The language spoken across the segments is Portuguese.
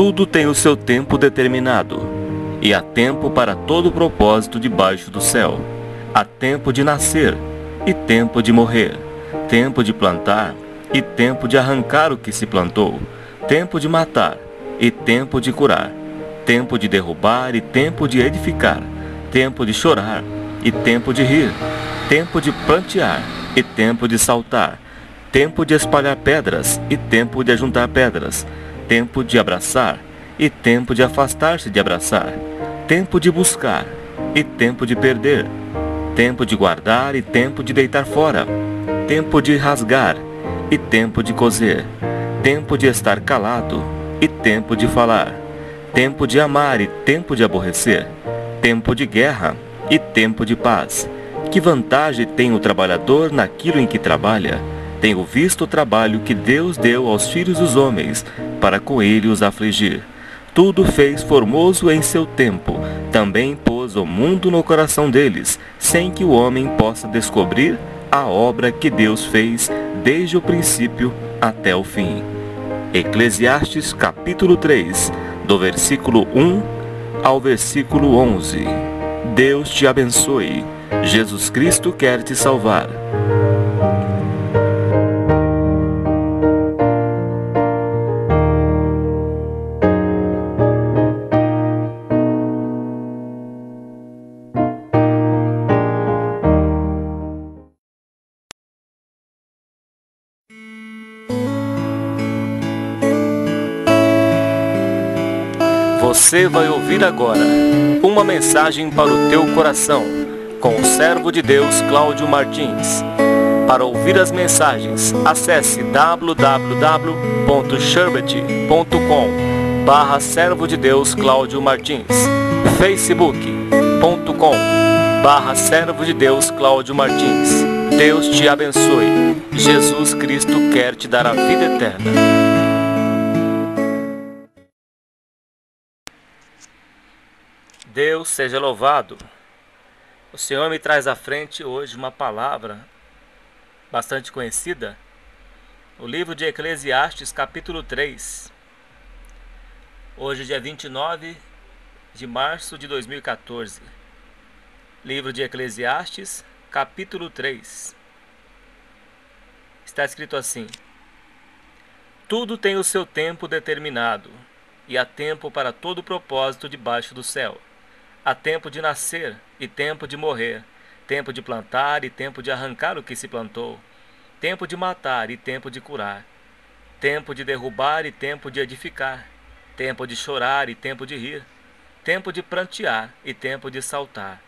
Tudo tem o seu tempo determinado, e há tempo para todo propósito debaixo do céu. Há tempo de nascer e tempo de morrer, tempo de plantar e tempo de arrancar o que se plantou, tempo de matar e tempo de curar, tempo de derrubar e tempo de edificar, tempo de chorar e tempo de rir, tempo de plantear e tempo de saltar, tempo de espalhar pedras e tempo de ajuntar pedras, tempo de abraçar e tempo de afastar-se de abraçar, tempo de buscar e tempo de perder, tempo de guardar e tempo de deitar fora, tempo de rasgar e tempo de coser, tempo de estar calado e tempo de falar, tempo de amar e tempo de aborrecer, tempo de guerra e tempo de paz. Que vantagem tem o trabalhador naquilo em que trabalha? Tenho visto o trabalho que Deus deu aos filhos dos homens, para com ele os afligir. Tudo fez formoso em seu tempo, também pôs o mundo no coração deles, sem que o homem possa descobrir a obra que Deus fez desde o princípio até o fim. Eclesiastes capítulo 3, do versículo 1 ao versículo 11. Deus te abençoe. Jesus Cristo quer te salvar. Você vai ouvir agora uma mensagem para o teu coração, com o servo de Deus Cláudio Martins. Para ouvir as mensagens, acesse www.sherbet.com/servo de Deus Cláudio Martins, facebook.com/servo de Deus Cláudio Martins. Deus te abençoe. Jesus Cristo quer te dar a vida eterna. Deus seja louvado. O Senhor me traz à frente hoje uma palavra bastante conhecida, o livro de Eclesiastes, capítulo 3. Hoje, dia 29 de março de 2014. Livro de Eclesiastes, capítulo 3. Está escrito assim: Tudo tem o seu tempo determinado, e há tempo para todo propósito debaixo do céu. Há tempo de nascer e tempo de morrer, tempo de plantar e tempo de arrancar o que se plantou, tempo de matar e tempo de curar, tempo de derrubar e tempo de edificar, tempo de chorar e tempo de rir, tempo de prantear e tempo de saltar,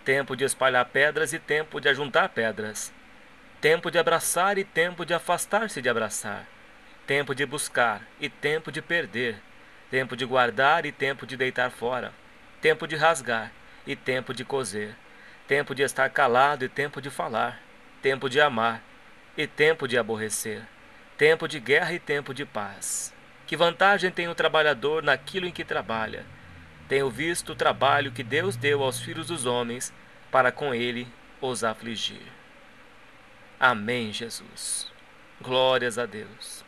tempo de espalhar pedras e tempo de ajuntar pedras, tempo de abraçar e tempo de afastar-se de abraçar, tempo de buscar e tempo de perder, tempo de guardar e tempo de deitar fora, tempo de rasgar e tempo de coser, tempo de estar calado e tempo de falar, tempo de amar e tempo de aborrecer, tempo de guerra e tempo de paz. Que vantagem tem o trabalhador naquilo em que trabalha? Tenho visto o trabalho que Deus deu aos filhos dos homens, para com ele os afligir. Amém, Jesus. Glórias a Deus.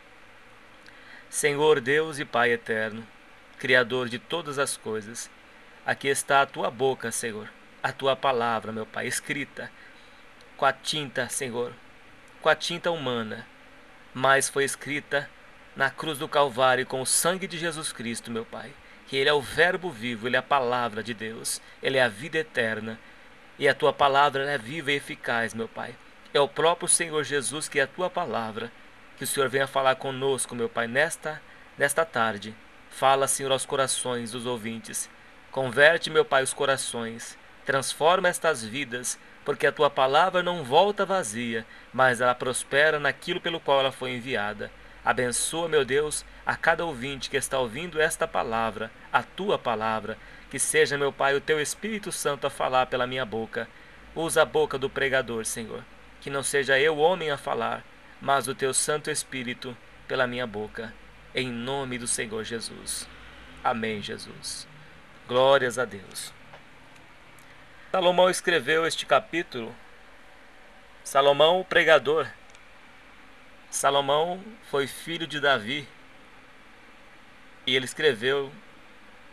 Senhor Deus e Pai eterno, Criador de todas as coisas, aqui está a tua boca, Senhor, a tua palavra, meu Pai, escrita com a tinta, Senhor, com a tinta humana, mas foi escrita na cruz do Calvário com o sangue de Jesus Cristo, meu Pai, que Ele é o verbo vivo, Ele é a palavra de Deus, Ele é a vida eterna, e a tua palavra é viva e eficaz, meu Pai. É o próprio Senhor Jesus que é a tua palavra, que o Senhor venha falar conosco, meu Pai, nesta tarde. Fala, Senhor, aos corações dos ouvintes. Converte, meu Pai, os corações, transforma estas vidas, porque a tua palavra não volta vazia, mas ela prospera naquilo pelo qual ela foi enviada. Abençoa, meu Deus, a cada ouvinte que está ouvindo esta palavra, a tua palavra, que seja, meu Pai, o teu Espírito Santo a falar pela minha boca. Usa a boca do pregador, Senhor, que não seja eu, homem, a falar, mas o teu Santo Espírito pela minha boca, em nome do Senhor Jesus. Amém, Jesus. Glórias a Deus. Salomão escreveu este capítulo. Salomão, o pregador. Salomão foi filho de Davi. e ele escreveu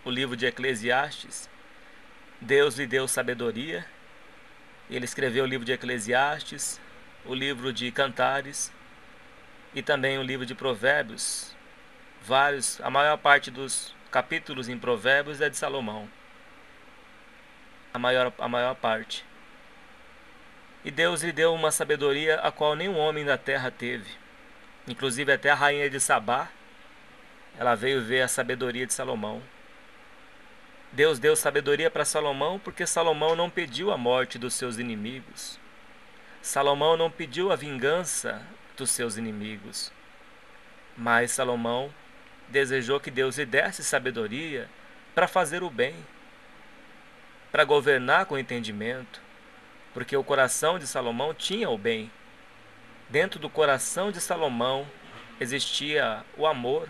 o livro de Eclesiastes. Deus lhe deu sabedoria. Ele escreveu o livro de Eclesiastes, o livro de Cantares e também o livro de Provérbios. A maior parte dos capítulos em Provérbios é de Salomão. A maior parte. E Deus lhe deu uma sabedoria a qual nenhum homem da terra teve. Inclusive até a rainha de Sabá, ela veio ver a sabedoria de Salomão. Deus deu sabedoria para Salomão porque Salomão não pediu a morte dos seus inimigos. Salomão não pediu a vingança dos seus inimigos. Mas Salomão desejou que Deus lhe desse sabedoria para fazer o bem, para governar com entendimento, porque o coração de Salomão tinha o bem. Dentro do coração de Salomão existia o amor,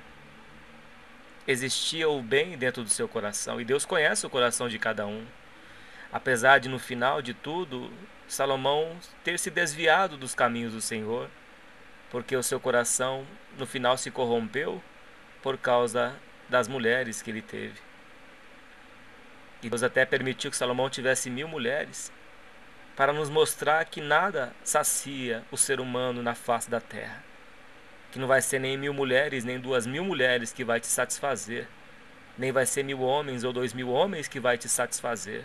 existia o bem dentro do seu coração, e Deus conhece o coração de cada um. Apesar de no final de tudo, Salomão ter se desviado dos caminhos do Senhor, porque o seu coração no final se corrompeu por causa das mulheres que ele teve. E Deus até permitiu que Salomão tivesse 1000 mulheres, para nos mostrar que nada sacia o ser humano na face da terra. Que não vai ser nem 1000 mulheres, nem 2000 mulheres que vai te satisfazer. Nem vai ser 1000 homens ou 2000 homens que vai te satisfazer.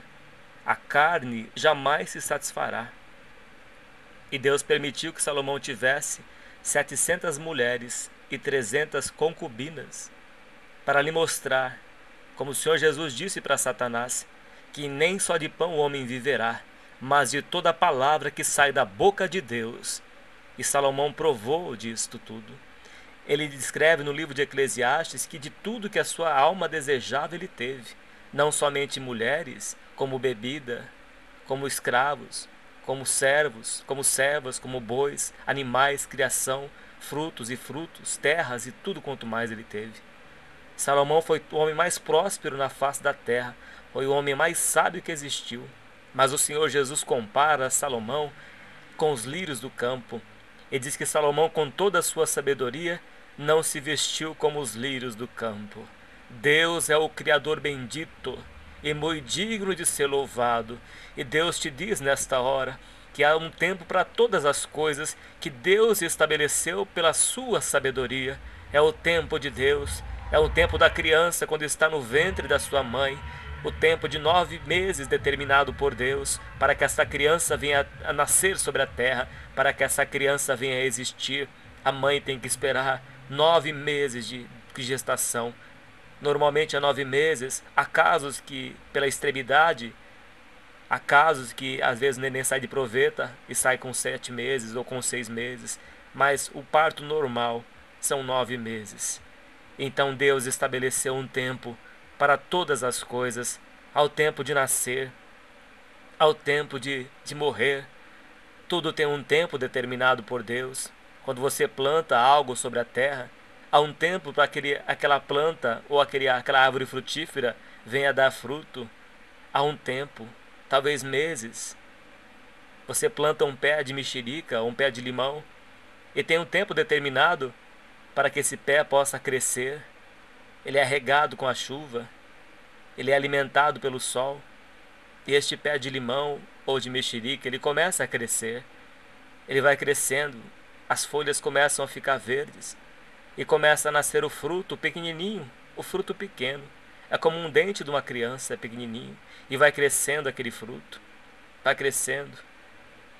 A carne jamais se satisfará. E Deus permitiu que Salomão tivesse 700 mulheres e 300 concubinas, para lhe mostrar, como o Senhor Jesus disse para Satanás, que nem só de pão o homem viverá, mas de toda a palavra que sai da boca de Deus. E Salomão provou disto tudo. Ele descreve no livro de Eclesiastes que de tudo que a sua alma desejava ele teve, não somente mulheres, como bebida, como escravos, como servos, como servas, como bois, animais, criação, frutos, terras e tudo quanto mais ele teve. Salomão foi o homem mais próspero na face da terra, foi o homem mais sábio que existiu. Mas o Senhor Jesus compara Salomão com os lírios do campo. E diz que Salomão, com toda a sua sabedoria, não se vestiu como os lírios do campo. Deus é o Criador bendito e muito digno de ser louvado. E Deus te diz nesta hora que há um tempo para todas as coisas que Deus estabeleceu pela sua sabedoria. É o tempo de Deus, é o tempo da criança quando está no ventre da sua mãe, o tempo de 9 meses determinado por Deus para que essa criança venha a nascer sobre a terra, para que essa criança venha a existir. A mãe tem que esperar 9 meses de gestação. Normalmente há 9 meses. Há casos que, pela extremidade, há casos que às vezes o neném sai de proveta e sai com 7 meses ou com 6 meses. Mas o parto normal são 9 meses. Então Deus estabeleceu um tempo para todas as coisas, ao tempo de nascer, ao tempo de morrer. Tudo tem um tempo determinado por Deus. Quando você planta algo sobre a terra, há um tempo para aquela planta ou aquela árvore frutífera venha dar fruto. Há um tempo, talvez meses. Você planta um pé de mexerica ou um pé de limão e tem um tempo determinado para que esse pé possa crescer. Ele é regado com a chuva, ele é alimentado pelo sol, e este pé de limão ou de mexerica, ele começa a crescer, ele vai crescendo, as folhas começam a ficar verdes, e começa a nascer o fruto pequenininho, o fruto pequeno, é como um dente de uma criança, é pequenininho, e vai crescendo aquele fruto, vai crescendo.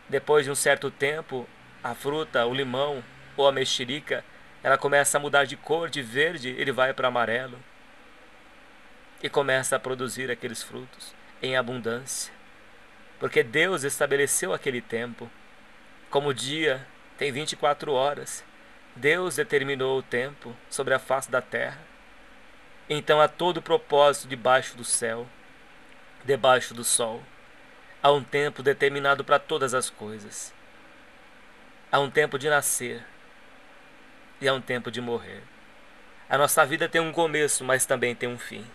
Depois de um certo tempo, a fruta, o limão ou a mexerica, ela começa a mudar de cor, de verde, ele vai para amarelo. E começa a produzir aqueles frutos em abundância. Porque Deus estabeleceu aquele tempo. Como o dia tem 24 horas, Deus determinou o tempo sobre a face da terra. Então há todo propósito debaixo do céu, debaixo do sol. Há um tempo determinado para todas as coisas. Há um tempo de nascer. E é um tempo de morrer. A nossa vida tem um começo, mas também tem um fim.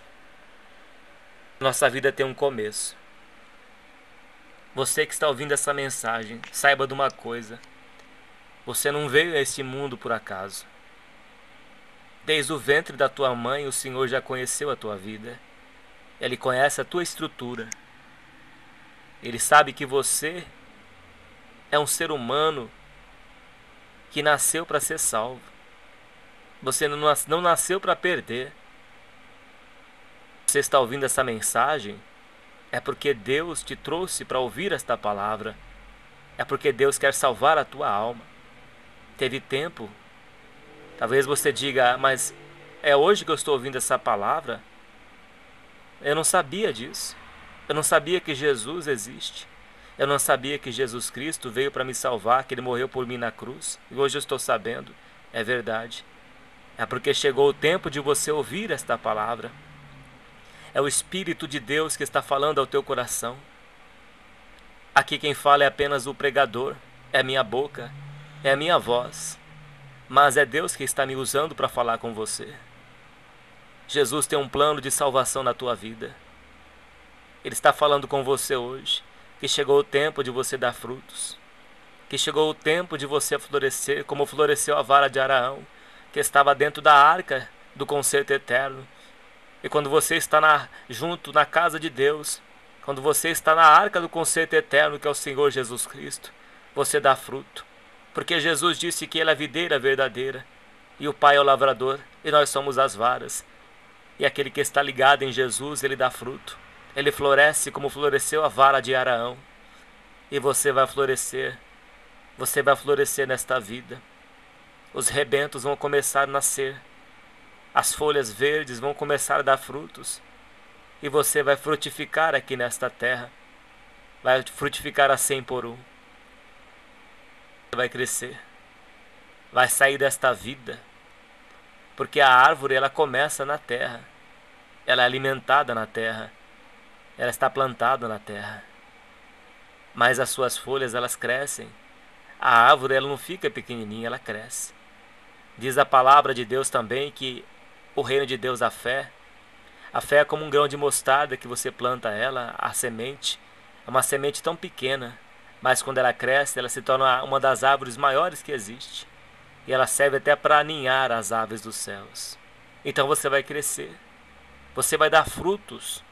Nossa vida tem um começo. Você que está ouvindo essa mensagem, saiba de uma coisa. Você não veio a este mundo por acaso. Desde o ventre da tua mãe, o Senhor já conheceu a tua vida. Ele conhece a tua estrutura. Ele sabe que você é um ser humano que nasceu para ser salvo. Você não nasceu para perder. Você está ouvindo essa mensagem, é porque Deus te trouxe para ouvir esta palavra. É porque Deus quer salvar a tua alma. Teve tempo. Talvez você diga, mas é hoje que eu estou ouvindo essa palavra? Eu não sabia disso. Eu não sabia que Jesus existe. Eu não sabia que Jesus Cristo veio para me salvar, que Ele morreu por mim na cruz. E hoje eu estou sabendo. É verdade. É porque chegou o tempo de você ouvir esta palavra. É o Espírito de Deus que está falando ao teu coração. Aqui quem fala é apenas o pregador, é a minha boca, é a minha voz. Mas é Deus que está me usando para falar com você. Jesus tem um plano de salvação na tua vida. Ele está falando com você hoje, que chegou o tempo de você dar frutos. Que chegou o tempo de você florescer, como floresceu a vara de Araão, que estava dentro da arca do concerto eterno. E quando você está junto na casa de Deus, quando você está na arca do concerto eterno, que é o Senhor Jesus Cristo, você dá fruto. Porque Jesus disse que Ele é a videira verdadeira, e o Pai é o lavrador, e nós somos as varas. E aquele que está ligado em Jesus, ele dá fruto. Ele floresce como floresceu a vara de Araão. E você vai florescer. Você vai florescer nesta vida. Os rebentos vão começar a nascer. As folhas verdes vão começar a dar frutos. E você vai frutificar aqui nesta terra. Vai frutificar a 100 por 1. Você vai crescer. Vai sair desta vida. Porque a árvore, ela começa na terra. Ela é alimentada na terra. Ela está plantada na terra. Mas as suas folhas, elas crescem. A árvore, ela não fica pequenininha, ela cresce. Diz a palavra de Deus também que o reino de Deus, a fé é como um grão de mostarda que você planta ela, a semente. É uma semente tão pequena, mas quando ela cresce, ela se torna uma das árvores maiores que existe. E ela serve até para aninhar as aves dos céus. Então você vai crescer. Você vai dar frutos.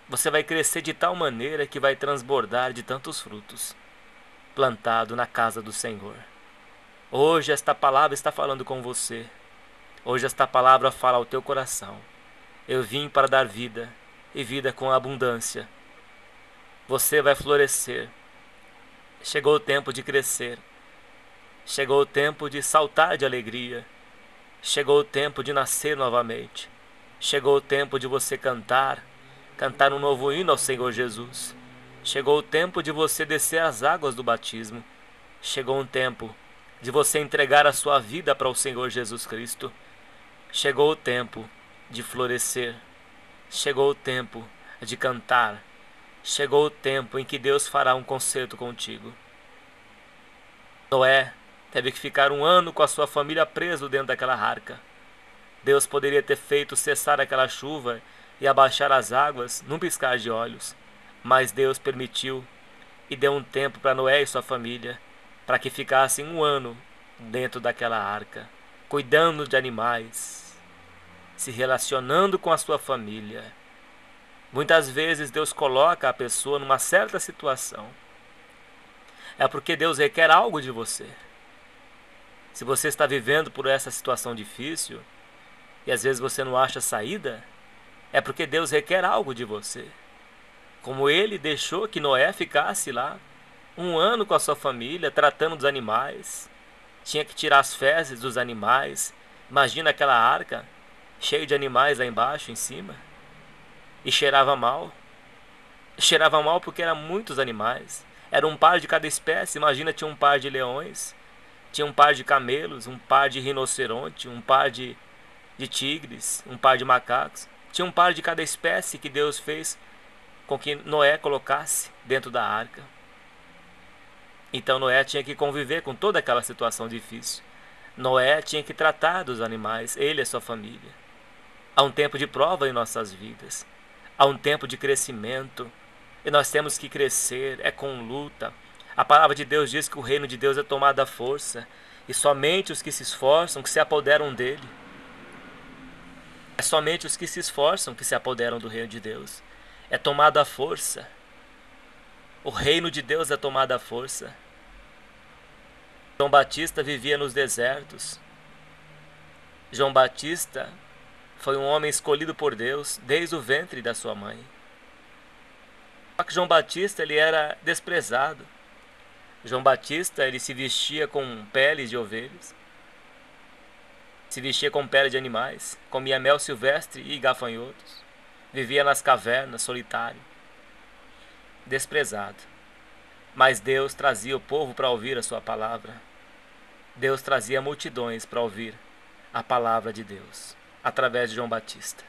Você vai crescer de tal maneira que vai transbordar de tantos frutos. Plantado na casa do Senhor. Hoje esta palavra está falando com você. Hoje esta palavra fala ao teu coração. Eu vim para dar vida, e vida com abundância. Você vai florescer. Chegou o tempo de crescer. Chegou o tempo de saltar de alegria. Chegou o tempo de nascer novamente. Chegou o tempo de você cantar um novo hino ao Senhor Jesus. Chegou o tempo de você descer as águas do batismo. Chegou um tempo de você entregar a sua vida para o Senhor Jesus Cristo. Chegou o tempo de florescer. Chegou o tempo de cantar. Chegou o tempo em que Deus fará um concerto contigo. Noé teve que ficar 1 ano com a sua família preso dentro daquela arca. Deus poderia ter feito cessar aquela chuva e abaixar as águas num piscar de olhos. Mas Deus permitiu e deu um tempo para Noé e sua família, para que ficassem 1 ano dentro daquela arca, cuidando de animais, se relacionando com a sua família. Muitas vezes Deus coloca a pessoa numa certa situação. É porque Deus requer algo de você. Se você está vivendo por essa situação difícil, e às vezes você não acha saída, é porque Deus requer algo de você. Como Ele deixou que Noé ficasse lá 1 ano com a sua família, tratando dos animais. Tinha que tirar as fezes dos animais. Imagina aquela arca, cheia de animais lá embaixo, em cima. E cheirava mal. Cheirava mal porque eram muitos animais. Era um par de cada espécie. Imagina, tinha um par de leões, tinha um par de camelos, um par de rinoceronte, um par de tigres, um par de macacos. Tinha um par de cada espécie que Deus fez com que Noé colocasse dentro da arca. Então Noé tinha que conviver com toda aquela situação difícil. Noé tinha que tratar dos animais, ele e sua família. Há um tempo de prova em nossas vidas. Há um tempo de crescimento. E nós temos que crescer, é com luta. A palavra de Deus diz que o reino de Deus é tomado à força. E somente os que se esforçam, que se apoderam dele. É somente os que se esforçam que se apoderam do reino de Deus. É tomado à força. O reino de Deus é tomado à força. João Batista vivia nos desertos. João Batista foi um homem escolhido por Deus desde o ventre da sua mãe. Só que João Batista ele era desprezado. João Batista ele se vestia com peles de ovelhas, se vestia com pele de animais, comia mel silvestre e gafanhotos, vivia nas cavernas, solitário, desprezado. Mas Deus trazia o povo para ouvir a sua palavra. Deus trazia multidões para ouvir a palavra de Deus, através de João Batista.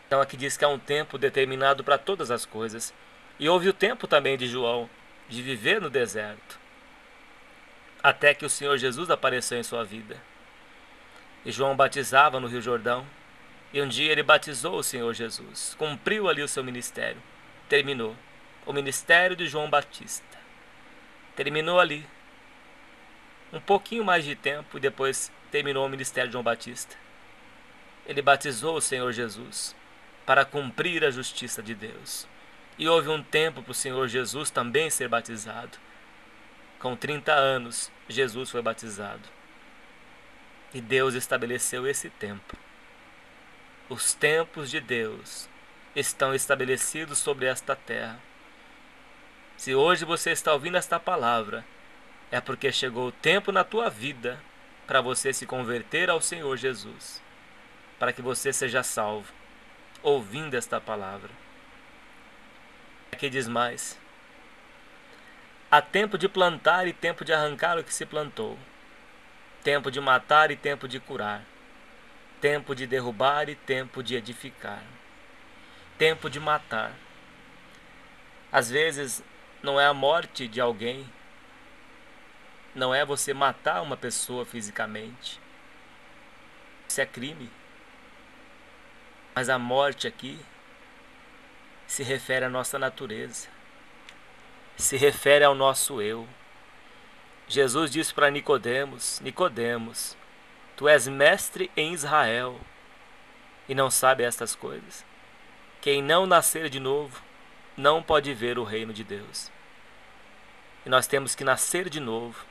Então aqui diz que há um tempo determinado para todas as coisas. E houve o tempo também de João, de viver no deserto, até que o Senhor Jesus apareceu em sua vida. E João batizava no Rio Jordão, e um dia ele batizou o Senhor Jesus, cumpriu ali o seu ministério, terminou. O ministério de João Batista terminou ali. Um pouquinho mais de tempo e depois terminou o ministério de João Batista. Ele batizou o Senhor Jesus para cumprir a justiça de Deus. E houve um tempo para o Senhor Jesus também ser batizado. Com 30 anos, Jesus foi batizado. E Deus estabeleceu esse tempo. Os tempos de Deus estão estabelecidos sobre esta terra. Se hoje você está ouvindo esta palavra, é porque chegou o tempo na tua vida para você se converter ao Senhor Jesus, para que você seja salvo, ouvindo esta palavra. Aqui diz mais: há tempo de plantar e tempo de arrancar o que se plantou, tempo de matar e tempo de curar, tempo de derrubar e tempo de edificar, tempo de matar. Às vezes não é a morte de alguém, não é você matar uma pessoa fisicamente, isso é crime. Mas a morte aqui se refere à nossa natureza, se refere ao nosso eu. Jesus disse para Nicodemos: Nicodemos, tu és mestre em Israel e não sabe estas coisas? Quem não nascer de novo não pode ver o reino de Deus. E nós temos que nascer de novo.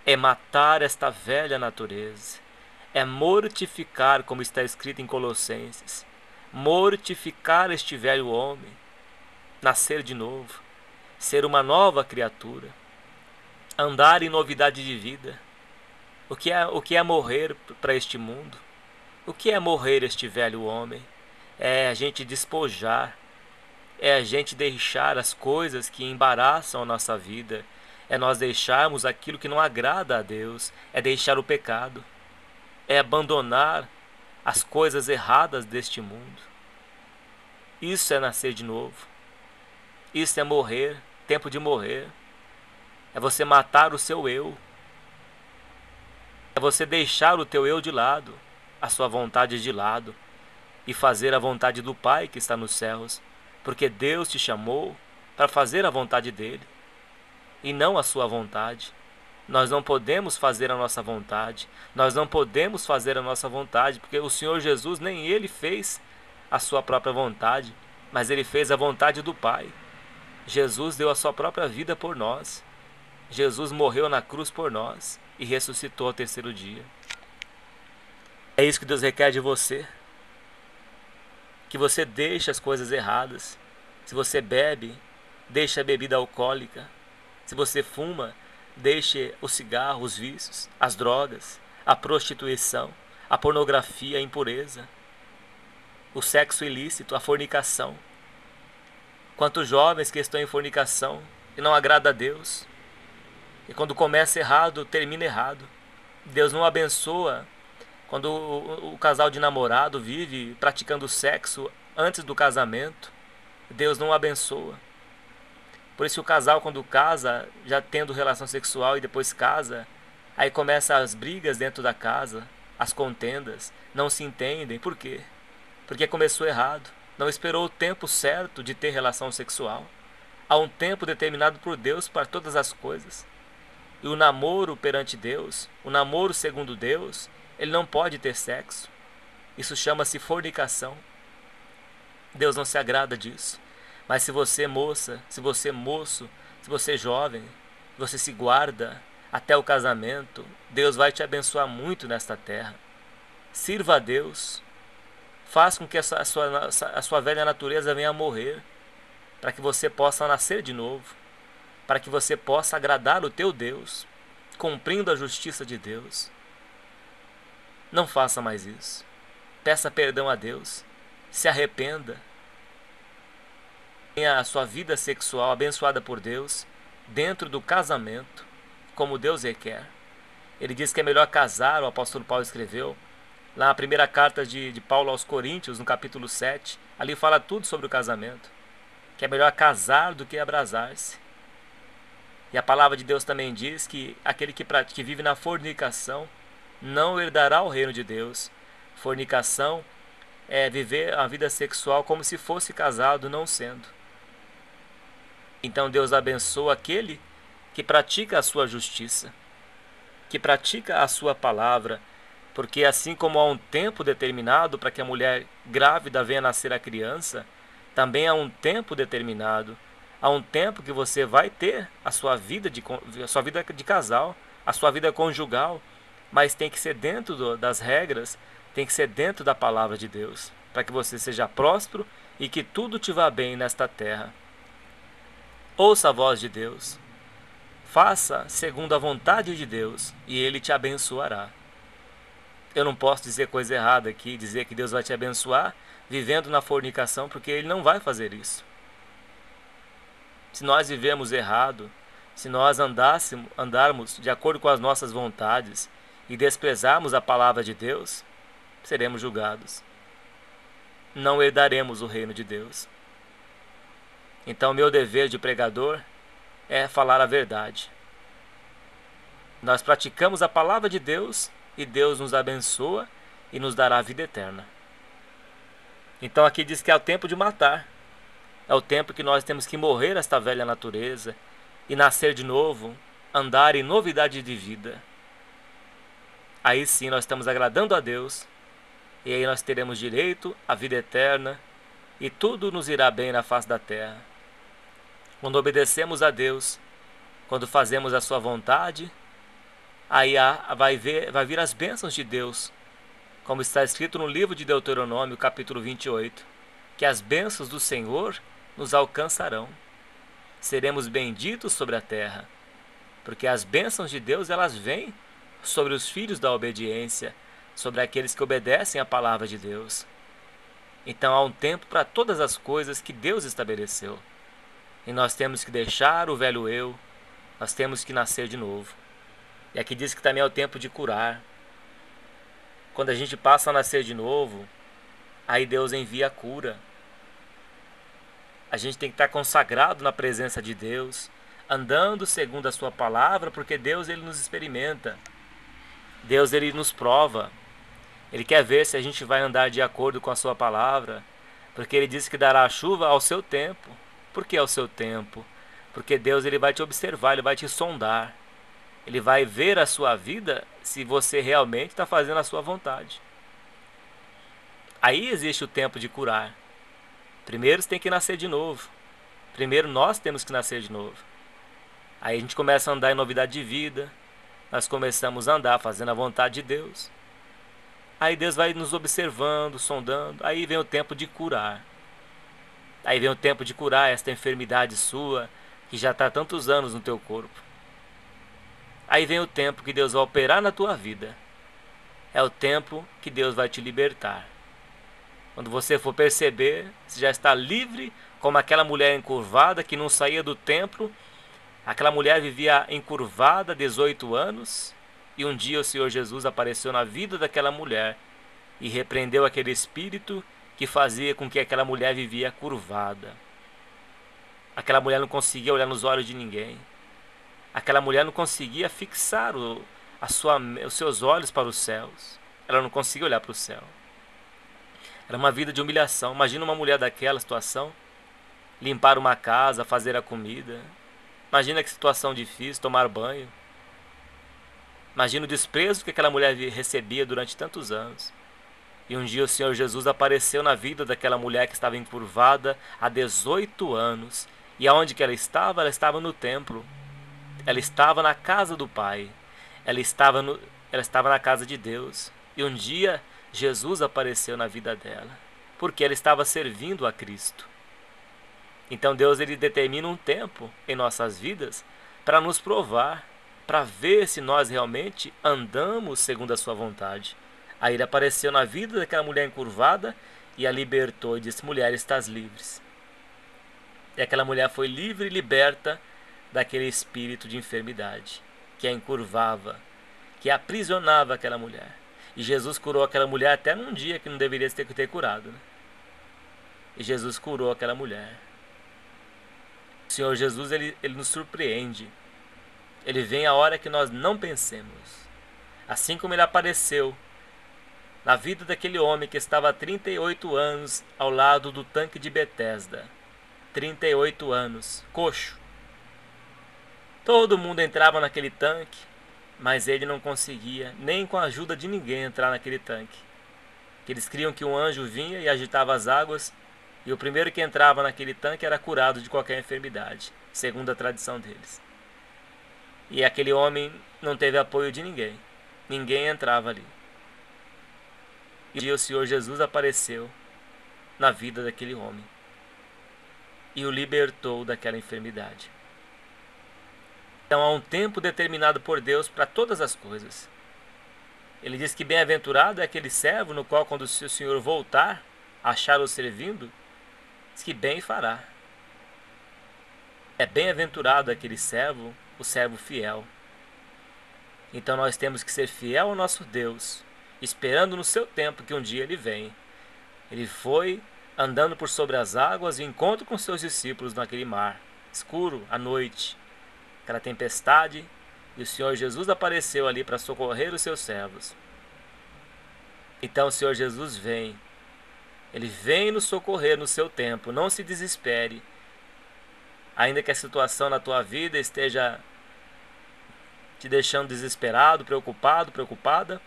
É matar esta velha natureza, é mortificar, como está escrito em Colossenses, mortificar este velho homem, nascer de novo, ser uma nova criatura, andar em novidade de vida. O que é morrer para este mundo? O que é morrer este velho homem? É a gente despojar, é a gente deixar as coisas que embaraçam a nossa vida, é nós deixarmos aquilo que não agrada a Deus, é deixar o pecado, é abandonar as coisas erradas deste mundo. Isso é nascer de novo. Isso é morrer, tempo de morrer. É você matar o seu eu. É você deixar o teu eu de lado, a sua vontade de lado, e fazer a vontade do Pai que está nos céus, porque Deus te chamou para fazer a vontade dele e não a sua vontade. Nós não podemos fazer a nossa vontade, nós não podemos fazer a nossa vontade, porque o Senhor Jesus nem ele fez a sua própria vontade, mas ele fez a vontade do Pai. Jesus deu a sua própria vida por nós. Jesus morreu na cruz por nós e ressuscitou ao terceiro dia. É isso que Deus requer de você. Que você deixe as coisas erradas. Se você bebe, deixe a bebida alcoólica. Se você fuma, deixe o cigarro, os vícios, as drogas, a prostituição, a pornografia, a impureza, o sexo ilícito, a fornicação. Quantos jovens que estão em fornicação e não agrada a Deus. E quando começa errado, termina errado. Deus não abençoa quando o casal de namorado vive praticando sexo antes do casamento. Deus não abençoa. Por isso o casal, quando casa, já tendo relação sexual e depois casa, aí começa as brigas dentro da casa, as contendas, não se entendem. Por quê? Porque começou errado. Não esperou o tempo certo de ter relação sexual. Há um tempo determinado por Deus para todas as coisas. E o namoro perante Deus, o namoro segundo Deus, ele não pode ter sexo. Isso chama-se fornicação. Deus não se agrada disso. Mas se você, moça, se você, moço, se você, jovem, você se guarda até o casamento, Deus vai te abençoar muito nesta terra. Sirva a Deus. Faça com que a sua velha natureza venha a morrer, para que você possa nascer de novo, para que você possa agradar o teu Deus, cumprindo a justiça de Deus. Não faça mais isso. Peça perdão a Deus. Se arrependa. Tenha a sua vida sexual abençoada por Deus dentro do casamento, como Deus requer. Ele diz que é melhor casar, o apóstolo Paulo escreveu, lá na primeira carta de Paulo aos Coríntios, no capítulo 7, ali fala tudo sobre o casamento, que é melhor casar do que abrasar-se. E a palavra de Deus também diz que aquele que vive na fornicação não herdará o reino de Deus. Fornicação é viver a vida sexual como se fosse casado, não sendo. Então Deus abençoa aquele que pratica a sua justiça, que pratica a sua palavra, porque assim como há um tempo determinado para que a mulher grávida venha nascer a criança, também há um tempo determinado, há um tempo que você vai ter a sua vida de casal, a sua vida conjugal, mas tem que ser dentro das regras, tem que ser dentro da palavra de Deus, para que você seja próspero e que tudo te vá bem nesta terra. Ouça a voz de Deus, faça segundo a vontade de Deus e Ele te abençoará. Eu não posso dizer coisa errada aqui, dizer que Deus vai te abençoar vivendo na fornicação, porque Ele não vai fazer isso. Se nós vivemos errado, se nós andarmos de acordo com as nossas vontades e desprezarmos a palavra de Deus, seremos julgados. Não herdaremos o reino de Deus. Então, meu dever de pregador é falar a verdade. Nós praticamos a palavra de Deus e Deus nos abençoa e nos dará a vida eterna. Então aqui diz que é o tempo de matar. É o tempo que nós temos que morrer esta velha natureza e nascer de novo, andar em novidade de vida. Aí sim nós estamos agradando a Deus e aí nós teremos direito à vida eterna e tudo nos irá bem na face da terra. Quando obedecemos a Deus, quando fazemos a sua vontade, aí vai vir as bênçãos de Deus, como está escrito no livro de Deuteronômio, capítulo 28, que as bênçãos do Senhor nos alcançarão. Seremos benditos sobre a terra, porque as bênçãos de Deus elas vêm sobre os filhos da obediência, sobre aqueles que obedecem à palavra de Deus. Então há um tempo para todas as coisas que Deus estabeleceu. E nós temos que deixar o velho eu, nós temos que nascer de novo. E aqui diz que também é o tempo de curar. Quando a gente passa a nascer de novo, aí Deus envia a cura. A gente tem que estar consagrado na presença de Deus, andando segundo a sua palavra, porque Deus ele nos experimenta. Deus ele nos prova. Ele quer ver se a gente vai andar de acordo com a sua palavra, porque ele disse que dará a chuva ao seu tempo. Por que ao seu tempo? Porque Deus ele vai te observar, ele vai te sondar. Ele vai ver a sua vida se você realmente está fazendo a sua vontade. Aí existe o tempo de curar. Primeiro você tem que nascer de novo. Primeiro nós temos que nascer de novo. Aí a gente começa a andar em novidade de vida. Nós começamos a andar fazendo a vontade de Deus. Aí Deus vai nos observando, sondando. Aí vem o tempo de curar. Aí vem o tempo de curar esta enfermidade sua, que já está há tantos anos no teu corpo. Aí vem o tempo que Deus vai operar na tua vida. É o tempo que Deus vai te libertar. Quando você for perceber, você já está livre, como aquela mulher encurvada que não saía do templo. Aquela mulher vivia encurvada 18 anos. E um dia o Senhor Jesus apareceu na vida daquela mulher e repreendeu aquele espírito que fazia com que aquela mulher vivia curvada. Aquela mulher não conseguia olhar nos olhos de ninguém. Aquela mulher não conseguia fixar os seus olhos para os céus. Ela não conseguia olhar para o céu. Era uma vida de humilhação. Imagina uma mulher daquela situação, limpar uma casa, fazer a comida. Imagina que situação difícil, tomar banho. Imagina o desprezo que aquela mulher recebia durante tantos anos. E um dia o Senhor Jesus apareceu na vida daquela mulher que estava encurvada há 18 anos. E aonde que ela estava? Ela estava no templo. Ela estava na casa do Pai. Ela estava na casa de Deus. E um dia Jesus apareceu na vida dela, porque ela estava servindo a Cristo. Então Deus, ele determina um tempo em nossas vidas para nos provar, para ver se nós realmente andamos segundo a sua vontade. Aí ele apareceu na vida daquela mulher encurvada e a libertou e disse: mulher, estás livres. E aquela mulher foi livre e liberta daquele espírito de enfermidade que a encurvava, que aprisionava aquela mulher. E Jesus curou aquela mulher até num dia que não deveria ter curado, né? E Jesus curou aquela mulher. O Senhor Jesus, ele nos surpreende. Ele vem a hora que nós não pensemos. Assim como ele apareceu na vida daquele homem que estava há 38 anos ao lado do tanque de Betesda. 38 anos, coxo. Todo mundo entrava naquele tanque, mas ele não conseguia, nem com a ajuda de ninguém, entrar naquele tanque. Eles criam que um anjo vinha e agitava as águas, e o primeiro que entrava naquele tanque era curado de qualquer enfermidade, segundo a tradição deles. E aquele homem não teve apoio de ninguém. Ninguém entrava ali. E o Senhor Jesus apareceu na vida daquele homem e o libertou daquela enfermidade. Então há um tempo determinado por Deus para todas as coisas. Ele diz que bem-aventurado é aquele servo no qual, quando o Senhor voltar, achá-lo servindo, diz que bem fará. É bem-aventurado aquele servo, o servo fiel. Então nós temos que ser fiel ao nosso Deus, esperando no seu tempo que um dia ele vem. Ele foi andando por sobre as águas e encontro com seus discípulos naquele mar escuro, à noite, aquela tempestade, e o Senhor Jesus apareceu ali para socorrer os seus servos. Então o Senhor Jesus vem. Ele vem nos socorrer no seu tempo. Não se desespere. Ainda que a situação na tua vida esteja te deixando desesperado, preocupado, preocupada,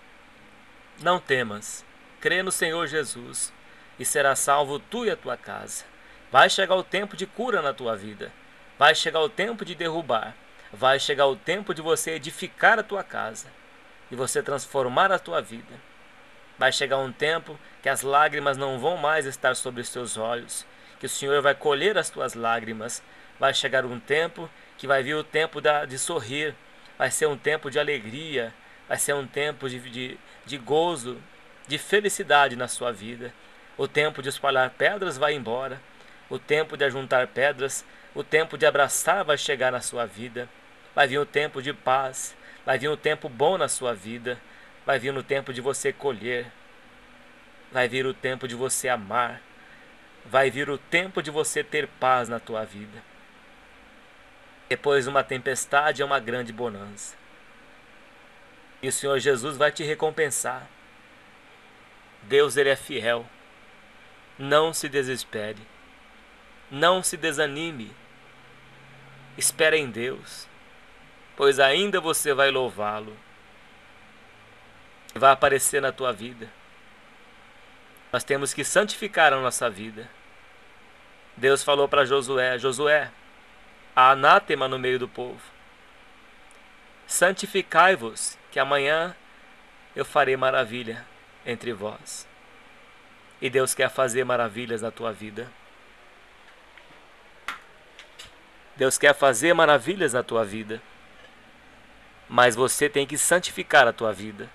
não temas. Crê no Senhor Jesus e será salvo tu e a tua casa. Vai chegar o tempo de cura na tua vida. Vai chegar o tempo de derrubar. Vai chegar o tempo de você edificar a tua casa e você transformar a tua vida. Vai chegar um tempo que as lágrimas não vão mais estar sobre os teus olhos, que o Senhor vai colher as tuas lágrimas. Vai chegar um tempo que vai vir o tempo de sorrir. Vai ser um tempo de alegria. Vai ser um tempo de gozo, de felicidade na sua vida. O tempo de espalhar pedras vai embora. O tempo de ajuntar pedras, o tempo de abraçar vai chegar na sua vida. Vai vir o tempo de paz. Vai vir um tempo bom na sua vida. Vai vir o tempo de você colher. Vai vir o tempo de você amar. Vai vir o tempo de você ter paz na tua vida. Depois de uma tempestade é uma grande bonança. E o Senhor Jesus vai te recompensar. Deus, ele é fiel. Não se desespere. Não se desanime. Espere em Deus, pois ainda você vai louvá-lo. Vai aparecer na tua vida. Nós temos que santificar a nossa vida. Deus falou para Josué: Josué, há anátema no meio do povo. Santificai-vos, que amanhã eu farei maravilha entre vós. E Deus quer fazer maravilhas na tua vida. Deus quer fazer maravilhas na tua vida. Mas você tem que santificar a tua vida.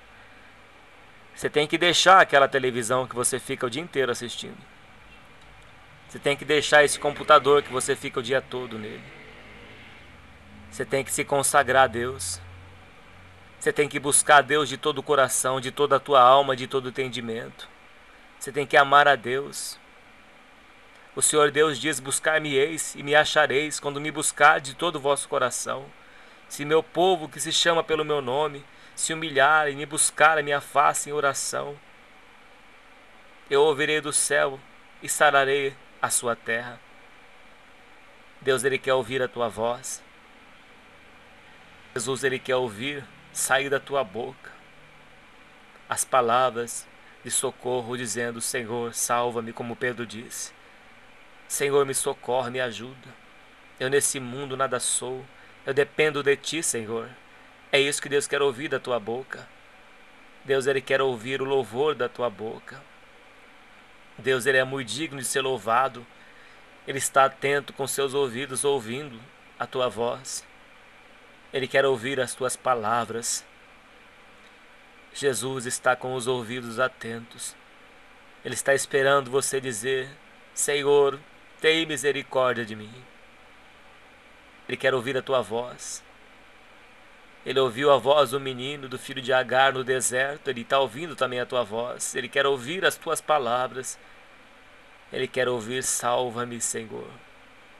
Você tem que deixar aquela televisão que você fica o dia inteiro assistindo. Você tem que deixar esse computador que você fica o dia todo nele. Você tem que se consagrar a Deus. Você tem que buscar a Deus de todo o coração, de toda a tua alma, de todo o entendimento. Você tem que amar a Deus. O Senhor Deus diz: buscar-me-eis e me achareis, quando me buscar de todo o vosso coração. Se meu povo, que se chama pelo meu nome, se humilhar e me buscar a minha face em oração, eu ouvirei do céu e sararei a sua terra. Deus, ele quer ouvir a tua voz. Jesus, ele quer ouvir sair da tua boca as palavras de socorro, dizendo: Senhor, salva-me, como Pedro disse. Senhor, me socorre, me ajuda. Eu nesse mundo nada sou, eu dependo de Ti, Senhor. É isso que Deus quer ouvir da Tua boca. Deus, Ele quer ouvir o louvor da Tua boca. Deus, Ele é muito digno de ser louvado. Ele está atento com seus ouvidos, ouvindo a Tua voz. Ele quer ouvir as Tuas palavras. Jesus está com os ouvidos atentos. Ele está esperando você dizer: Senhor, tem misericórdia de mim. Ele quer ouvir a tua voz. Ele ouviu a voz do menino, do filho de Agar no deserto. Ele está ouvindo também a tua voz. Ele quer ouvir as tuas palavras. Ele quer ouvir: salva-me, Senhor.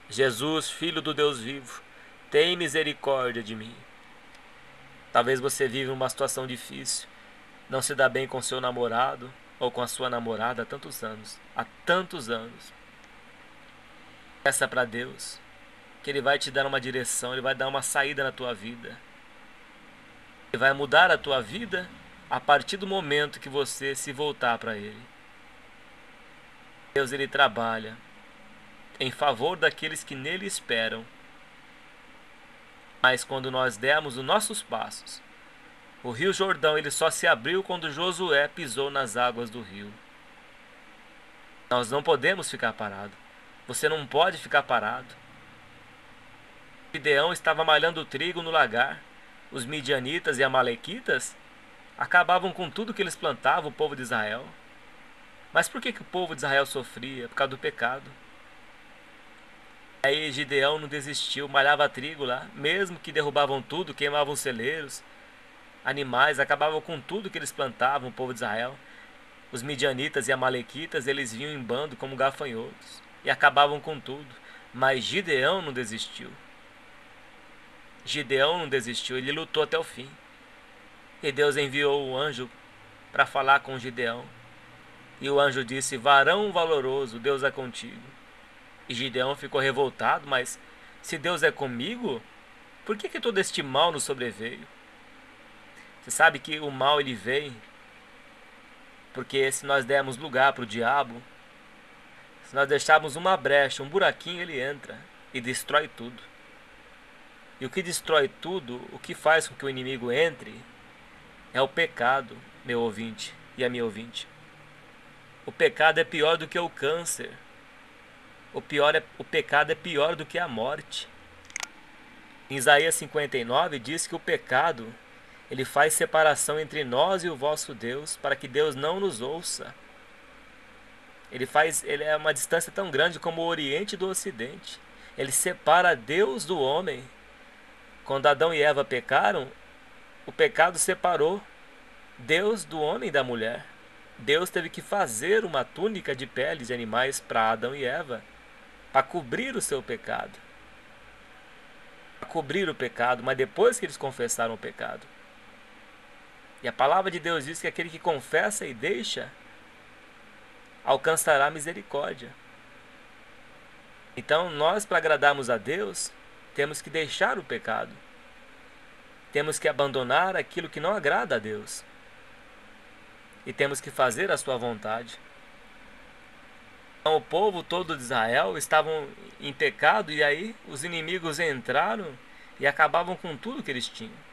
Jesus, Filho do Deus vivo, tem misericórdia de mim. Talvez você vive uma situação difícil, não se dá bem com seu namorado ou com a sua namorada há tantos anos. Há tantos anos. Peça para Deus que Ele vai te dar uma direção, Ele vai dar uma saída na tua vida. Ele vai mudar a tua vida a partir do momento que você se voltar para Ele. Deus, Ele trabalha em favor daqueles que nele esperam. Mas quando nós demos os nossos passos, o rio Jordão ele só se abriu quando Josué pisou nas águas do rio. Nós não podemos ficar parados. Você não pode ficar parado. Gideão estava malhando trigo no lagar. Os midianitas e amalequitas acabavam com tudo que eles plantavam, o povo de Israel. Mas por que o povo de Israel sofria? Por causa do pecado. Aí Gideão não desistiu, malhava trigo lá, mesmo que derrubavam tudo, queimavam os celeiros, animais, acabavam com tudo que eles plantavam, o povo de Israel. Os midianitas e amalequitas, eles vinham em bando como gafanhotos e acabavam com tudo. Mas Gideão não desistiu. Gideão não desistiu, ele lutou até o fim. E Deus enviou o anjo para falar com Gideão. E o anjo disse: varão valoroso, Deus é contigo. E Gideão ficou revoltado: mas se Deus é comigo, por que todo este mal nos sobreveio? Você sabe que o mal ele vem porque se nós dermos lugar para o diabo, se nós deixarmos uma brecha, um buraquinho, ele entra e destrói tudo. E o que destrói tudo, o que faz com que o inimigo entre, é o pecado, meu ouvinte e a minha ouvinte. O pecado é pior do que o câncer. O pecado é pior do que a morte. Em Isaías 59 diz que o pecado ele faz separação entre nós e o vosso Deus, para que Deus não nos ouça. Ele é uma distância tão grande como o Oriente do Ocidente. Ele separa Deus do homem. Quando Adão e Eva pecaram, o pecado separou Deus do homem e da mulher. Deus teve que fazer uma túnica de peles de animais para Adão e Eva, para cobrir o seu pecado. Para cobrir o pecado, mas depois que eles confessaram o pecado. E a palavra de Deus diz que aquele que confessa e deixa, alcançará misericórdia. Então nós, para agradarmos a Deus, temos que deixar o pecado. Temos que abandonar aquilo que não agrada a Deus. E temos que fazer a sua vontade. Então o povo todo de Israel estavam em pecado, e aí os inimigos entraram e acabavam com tudo que eles tinham.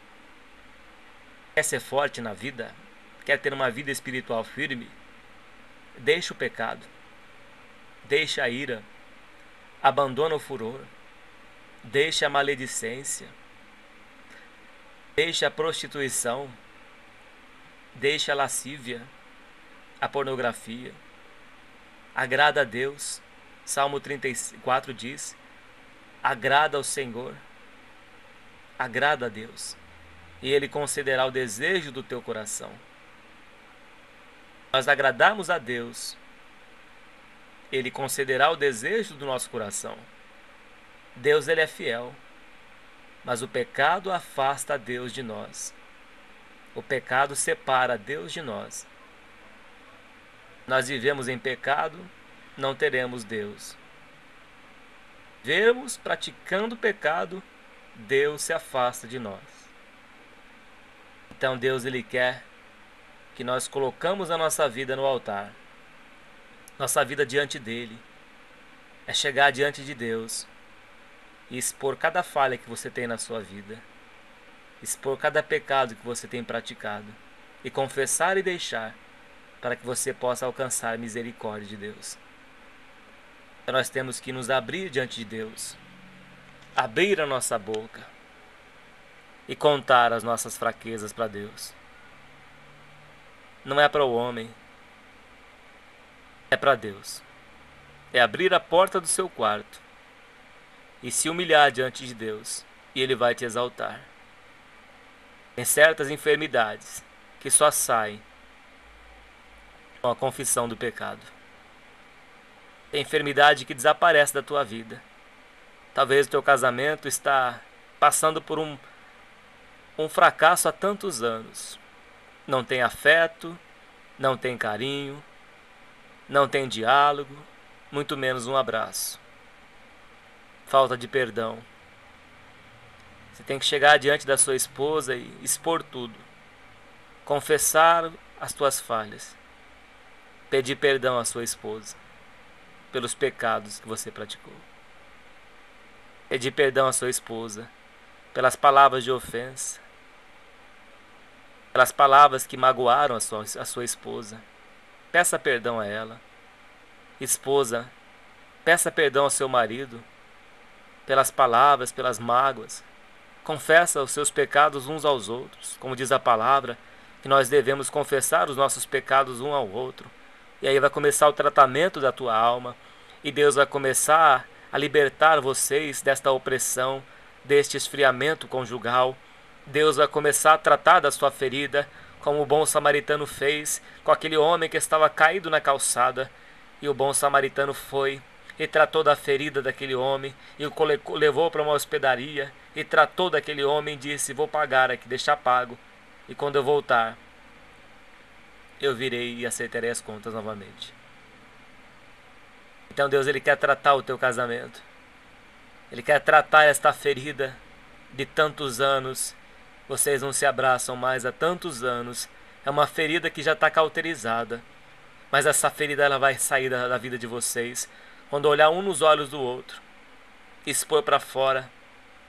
Quer ser forte na vida? Quer ter uma vida espiritual firme? Deixa o pecado. Deixa a ira. Abandona o furor. Deixa a maledicência. Deixa a prostituição. Deixa a lascívia. A pornografia. Agrada a Deus. Salmo 34 diz: agrada ao Senhor. Agrada a Deus. E Ele concederá o desejo do teu coração. Nós agradarmos a Deus, Ele concederá o desejo do nosso coração. Deus ele é fiel, mas o pecado afasta a Deus de nós. O pecado separa Deus de nós. Nós vivemos em pecado, não teremos Deus. Vivemos praticando pecado, Deus se afasta de nós. Então Deus ele quer que nós colocamos a nossa vida no altar, nossa vida diante dele, é chegar diante de Deus e expor cada falha que você tem na sua vida, expor cada pecado que você tem praticado e confessar e deixar para que você possa alcançar a misericórdia de Deus. Então nós temos que nos abrir diante de Deus, abrir a nossa boca e contar as nossas fraquezas para Deus. Não é para o homem, é para Deus. É abrir a porta do seu quarto e se humilhar diante de Deus, e Ele vai te exaltar. Tem certas enfermidades que só saem com a confissão do pecado. Tem enfermidade que desaparece da tua vida. Talvez o teu casamento está passando por um fracasso há tantos anos. Não tem afeto, não tem carinho, não tem diálogo, muito menos um abraço. Falta de perdão. Você tem que chegar diante da sua esposa e expor tudo. Confessar as tuas falhas. Pedir perdão à sua esposa pelos pecados que você praticou. Pedir perdão à sua esposa pelas palavras de ofensa, pelas palavras que magoaram a sua esposa. Peça perdão a ela. Esposa, peça perdão ao seu marido pelas palavras, pelas mágoas. Confessa os seus pecados uns aos outros, como diz a palavra, que nós devemos confessar os nossos pecados um ao outro. E aí vai começar o tratamento da tua alma, e Deus vai começar a libertar vocês desta opressão, deste esfriamento conjugal. Deus vai começar a tratar da sua ferida, como o bom samaritano fez com aquele homem que estava caído na calçada. E o bom samaritano foi e tratou da ferida daquele homem, e o levou para uma hospedaria, e tratou daquele homem e disse: vou pagar aqui, deixar pago, e quando eu voltar, eu virei e aceitarei as contas novamente. Então Deus, Ele quer tratar o teu casamento. Ele quer tratar esta ferida de tantos anos. Vocês não se abraçam mais há tantos anos. É uma ferida que já está cauterizada. Mas essa ferida ela vai sair da vida de vocês quando olhar um nos olhos do outro. Expor para fora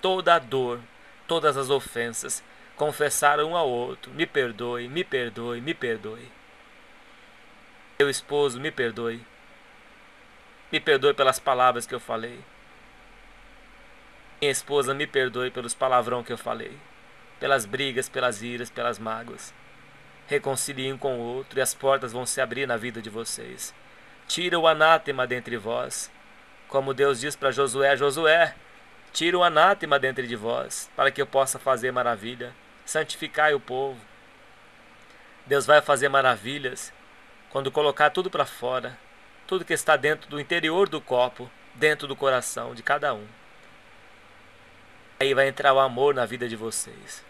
toda a dor, todas as ofensas. Confessar um ao outro: me perdoe, me perdoe, me perdoe. Meu esposo, me perdoe. Me perdoe pelas palavras que eu falei. Minha esposa, me perdoe pelos palavrão que eu falei. Pelas brigas, pelas iras, pelas mágoas. Reconciliem um com o outro e as portas vão se abrir na vida de vocês. Tira o anátema dentre vós. Como Deus diz para Josué: Josué, tira o anátema dentre de vós, para que eu possa fazer maravilha. Santificai o povo. Deus vai fazer maravilhas quando colocar tudo para fora. Tudo que está dentro do interior do copo, dentro do coração de cada um. Aí vai entrar o amor na vida de vocês.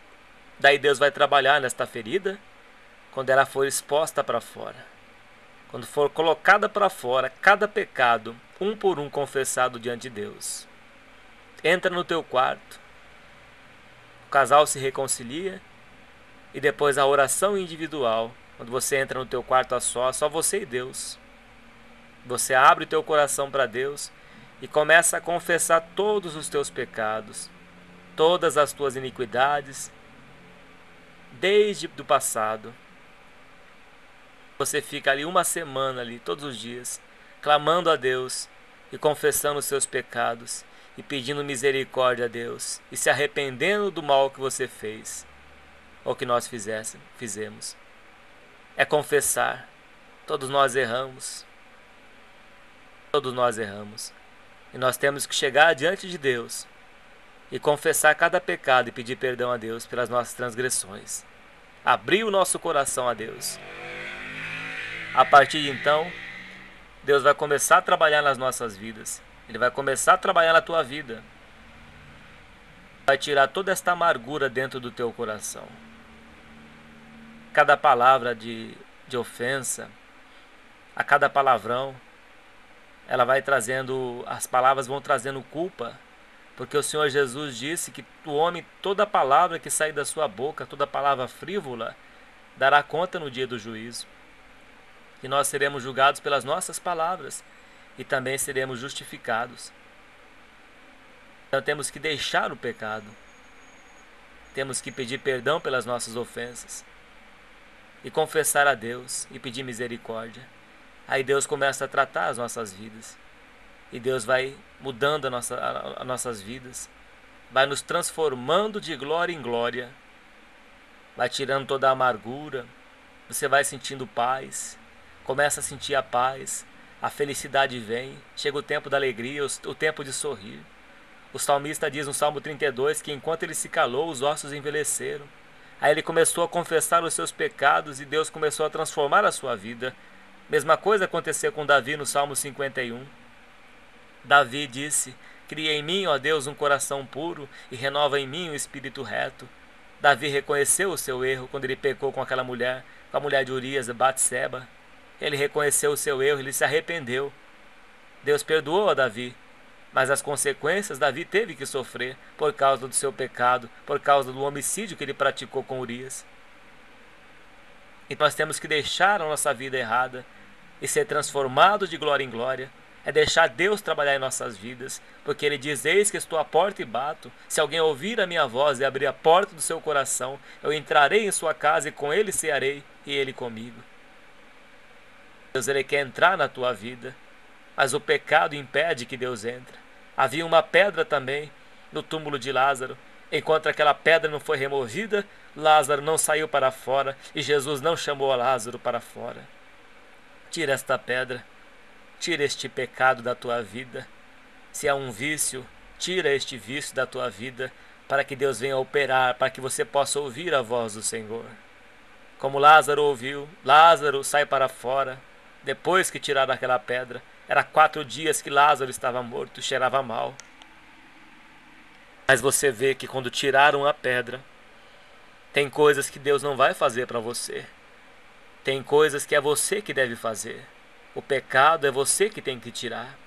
Daí Deus vai trabalhar nesta ferida quando ela for exposta para fora. Quando for colocada para fora, cada pecado, um por um, confessado diante de Deus. Entra no teu quarto. O casal se reconcilia. E depois a oração individual. Quando você entra no teu quarto a só você e Deus. Você abre o teu coração para Deus e começa a confessar todos os teus pecados, todas as tuas iniquidades, desde o passado. Você fica ali uma semana ali, todos os dias, clamando a Deus e confessando os seus pecados e pedindo misericórdia a Deus e se arrependendo do mal que você fez ou que nós fizemos. É confessar. Todos nós erramos. Todos nós erramos. E nós temos que chegar diante de Deus e confessar cada pecado e pedir perdão a Deus pelas nossas transgressões. Abrir o nosso coração a Deus. A partir de então, Deus vai começar a trabalhar nas nossas vidas. Ele vai começar a trabalhar na tua vida. Vai tirar toda esta amargura dentro do teu coração. Cada palavra de ofensa, a cada palavrão, ela vai trazendo, as palavras vão trazendo culpa, porque o Senhor Jesus disse que o homem, toda palavra que sai da sua boca, toda palavra frívola, dará conta no dia do juízo. Que nós seremos julgados pelas nossas palavras e também seremos justificados. Então temos que deixar o pecado. Temos que pedir perdão pelas nossas ofensas e confessar a Deus e pedir misericórdia. Aí Deus começa a tratar as nossas vidas. E Deus vai mudando as nossas vidas. Vai nos transformando de glória em glória. Vai tirando toda a amargura. Você vai sentindo paz. Começa a sentir a paz. A felicidade vem. Chega o tempo da alegria, o tempo de sorrir. O salmista diz no Salmo 32 que enquanto ele se calou, os ossos envelheceram. Aí ele começou a confessar os seus pecados e Deus começou a transformar a sua vida. Mesma coisa aconteceu com Davi no Salmo 51. Davi disse: cria em mim, ó Deus, um coração puro e renova em mim um espírito reto. Davi reconheceu o seu erro quando ele pecou com aquela mulher, com a mulher de Urias, Batseba. Ele reconheceu o seu erro, ele se arrependeu. Deus perdoou a Davi, mas as consequências Davi teve que sofrer por causa do seu pecado, por causa do homicídio que ele praticou com Urias. E nós temos que deixar a nossa vida errada e ser transformado de glória em glória. É deixar Deus trabalhar em nossas vidas, porque Ele diz: eis que estou à porta e bato. Se alguém ouvir a minha voz e abrir a porta do seu coração, eu entrarei em sua casa e com ele cearei e ele comigo. Deus, Ele quer entrar na tua vida, mas o pecado impede que Deus entre. Havia uma pedra também no túmulo de Lázaro. Enquanto aquela pedra não foi removida, Lázaro não saiu para fora e Jesus não chamou a Lázaro para fora. Tira esta pedra, tira este pecado da tua vida. Se há um vício, tira este vício da tua vida, para que Deus venha operar, para que você possa ouvir a voz do Senhor. Como Lázaro ouviu, Lázaro sai para fora. Depois que tiraram aquela pedra, era 4 dias que Lázaro estava morto, cheirava mal. Mas você vê que quando tiraram a pedra, tem coisas que Deus não vai fazer para você. Tem coisas que é você que deve fazer. O pecado é você que tem que tirar.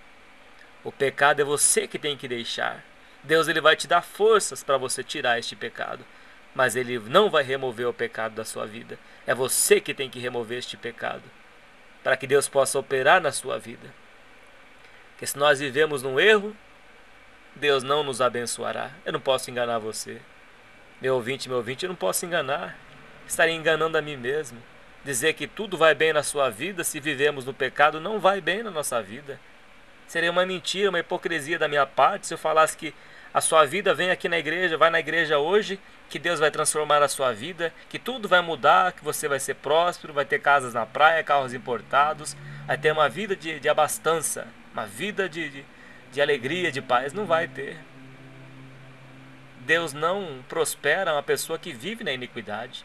O pecado é você que tem que deixar. Deus, Ele vai te dar forças para você tirar este pecado, mas Ele não vai remover o pecado da sua vida. É você que tem que remover este pecado, para que Deus possa operar na sua vida. Porque se nós vivemos num erro, Deus não nos abençoará. Eu não posso enganar você. Meu ouvinte, eu não posso enganar. Estaria enganando a mim mesmo. Dizer que tudo vai bem na sua vida se vivemos no pecado não vai bem na nossa vida. Seria uma mentira, uma hipocrisia da minha parte se eu falasse que a sua vida vem aqui na igreja, vai na igreja hoje, que Deus vai transformar a sua vida, que tudo vai mudar, que você vai ser próspero, vai ter casas na praia, carros importados, vai ter uma vida de abastança, uma vida de alegria, de paz. Não vai ter. Deus não prospera uma pessoa que vive na iniquidade.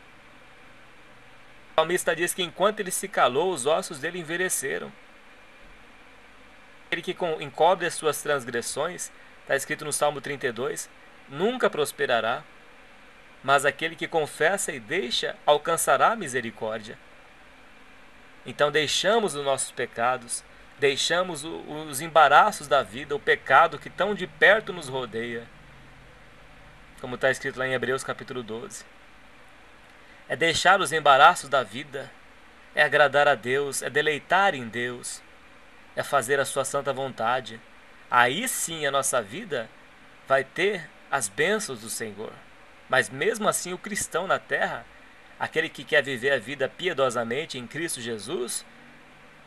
O salmista diz que enquanto ele se calou, os ossos dele envelheceram. Aquele que encobre as suas transgressões, está escrito no Salmo 32, nunca prosperará, mas aquele que confessa e deixa alcançará a misericórdia. Então deixamos os nossos pecados, deixamos os embaraços da vida, o pecado que tão de perto nos rodeia, como está escrito lá em Hebreus capítulo 12. É deixar os embaraços da vida, é agradar a Deus, é deleitar em Deus, é fazer a sua santa vontade. Aí sim a nossa vida vai ter as bênçãos do Senhor. Mas mesmo assim o cristão na terra, aquele que quer viver a vida piedosamente em Cristo Jesus,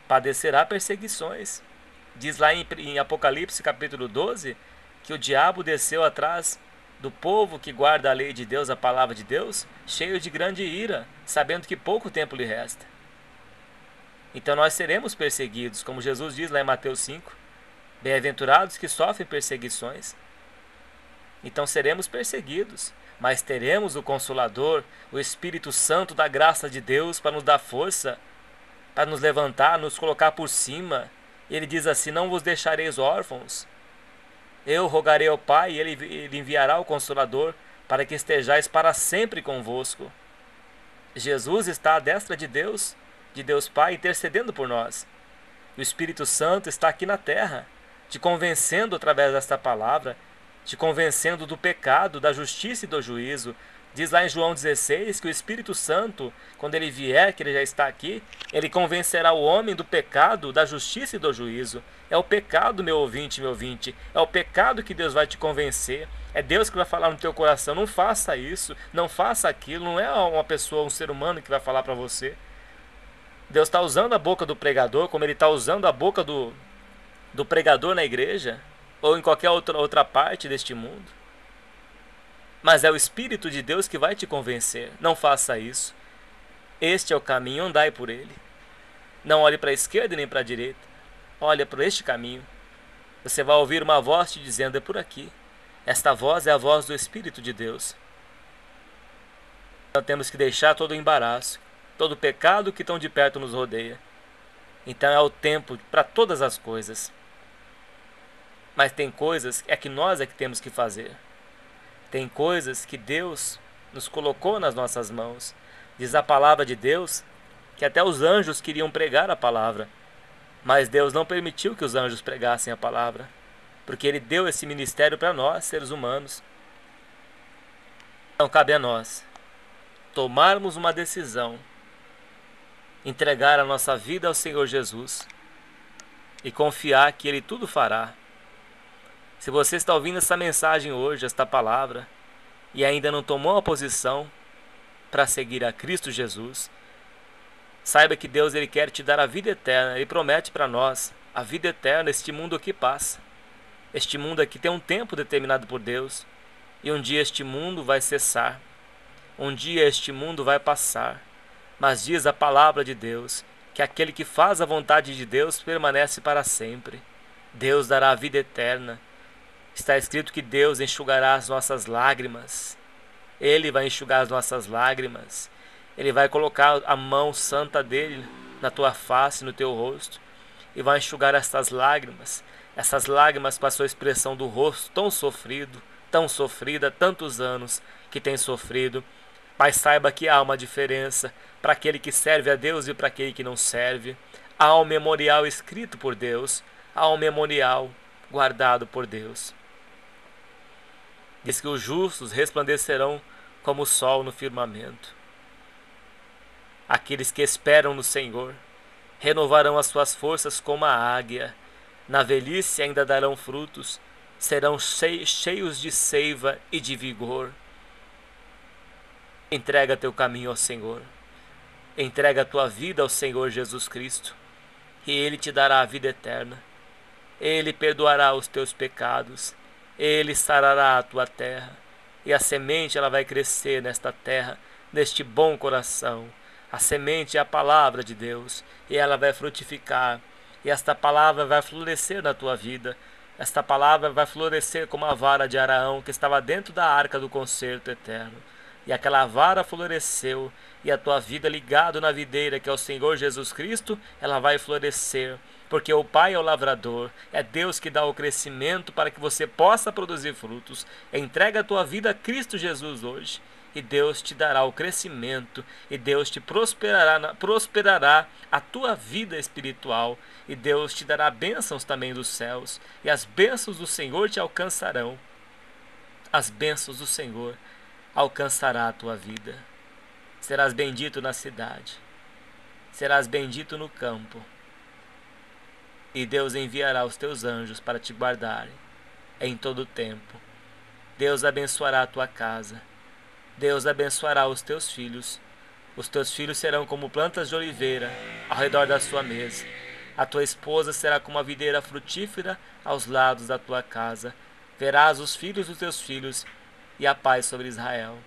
padecerá perseguições. Diz lá em Apocalipse capítulo 12, que o diabo desceu atrás do povo que guarda a lei de Deus, a palavra de Deus, cheio de grande ira, sabendo que pouco tempo lhe resta. Então nós seremos perseguidos, como Jesus diz lá em Mateus 5, bem-aventurados que sofrem perseguições. Então seremos perseguidos, mas teremos o Consolador, o Espírito Santo da graça de Deus para nos dar força, para nos levantar, nos colocar por cima. Ele diz assim: não vos deixareis órfãos. Eu rogarei ao Pai e Ele enviará o Consolador para que estejais para sempre convosco. Jesus está à destra de Deus Pai, intercedendo por nós. O Espírito Santo está aqui na terra, te convencendo através desta palavra, te convencendo do pecado, da justiça e do juízo, Diz lá em João 16 que o Espírito Santo, quando ele vier, que ele já está aqui, ele convencerá o homem do pecado, da justiça e do juízo. É o pecado, meu ouvinte, é o pecado que Deus vai te convencer. É Deus que vai falar no teu coração, não faça isso, não faça aquilo, não é uma pessoa, um ser humano que vai falar para você. Deus está usando a boca do pregador, como ele está usando a boca do pregador na igreja, ou em qualquer outra parte deste mundo. Mas é o Espírito de Deus que vai te convencer. Não faça isso. Este é o caminho, andai por ele. Não olhe para a esquerda nem para a direita. Olha por este caminho. Você vai ouvir uma voz te dizendo, é por aqui. Esta voz é a voz do Espírito de Deus. Então temos que deixar todo o embaraço, todo o pecado que tão de perto nos rodeia. Então é o tempo para todas as coisas. Mas tem coisas que nós é que temos que fazer. Tem coisas que Deus nos colocou nas nossas mãos. Diz a palavra de Deus que até os anjos queriam pregar a palavra. Mas Deus não permitiu que os anjos pregassem a palavra. Porque Ele deu esse ministério para nós, seres humanos. Então cabe a nós tomarmos uma decisão. Entregar a nossa vida ao Senhor Jesus. E confiar que Ele tudo fará. Se você está ouvindo essa mensagem hoje, esta palavra, e ainda não tomou uma posição para seguir a Cristo Jesus, saiba que Deus ele quer te dar a vida eterna. Ele promete para nós a vida eterna. Este mundo aqui passa. Este mundo aqui tem um tempo determinado por Deus. E um dia este mundo vai cessar. Um dia este mundo vai passar. Mas diz a palavra de Deus que aquele que faz a vontade de Deus permanece para sempre. Deus dará a vida eterna. Está escrito que Deus enxugará as nossas lágrimas. Ele vai enxugar as nossas lágrimas. Ele vai colocar a mão santa dele na tua face, no teu rosto. E vai enxugar essas lágrimas. Essas lágrimas com a sua expressão do rosto tão sofrido, tão sofrida, tantos anos que tem sofrido. Mas saiba que há uma diferença para aquele que serve a Deus e para aquele que não serve. Há um memorial escrito por Deus. Há um memorial guardado por Deus. Diz que os justos resplandecerão como o sol no firmamento. Aqueles que esperam no Senhor renovarão as suas forças como a águia. Na velhice ainda darão frutos, serão cheios de seiva e de vigor. Entrega teu caminho ao Senhor. Entrega a tua vida ao Senhor Jesus Cristo. E Ele te dará a vida eterna. Ele perdoará os teus pecados. Ele sarará a tua terra, e a semente ela vai crescer nesta terra, neste bom coração. A semente é a palavra de Deus, e ela vai frutificar, e esta palavra vai florescer na tua vida. Esta palavra vai florescer como a vara de Araão que estava dentro da arca do concerto eterno. E aquela vara floresceu, e a tua vida ligada na videira que é o Senhor Jesus Cristo, ela vai florescer. Porque o Pai é o lavrador, é Deus que dá o crescimento para que você possa produzir frutos. Entrega a tua vida a Cristo Jesus hoje, e Deus te dará o crescimento, e Deus te prosperará a tua vida espiritual, e Deus te dará bênçãos também dos céus, e as bênçãos do Senhor te alcançarão. As bênçãos do Senhor alcançará a tua vida. Serás bendito na cidade, serás bendito no campo. E Deus enviará os teus anjos para te guardarem em todo o tempo. Deus abençoará a tua casa. Deus abençoará os teus filhos. Os teus filhos serão como plantas de oliveira ao redor da sua mesa. A tua esposa será como uma videira frutífera aos lados da tua casa. Verás os filhos dos teus filhos e a paz sobre Israel.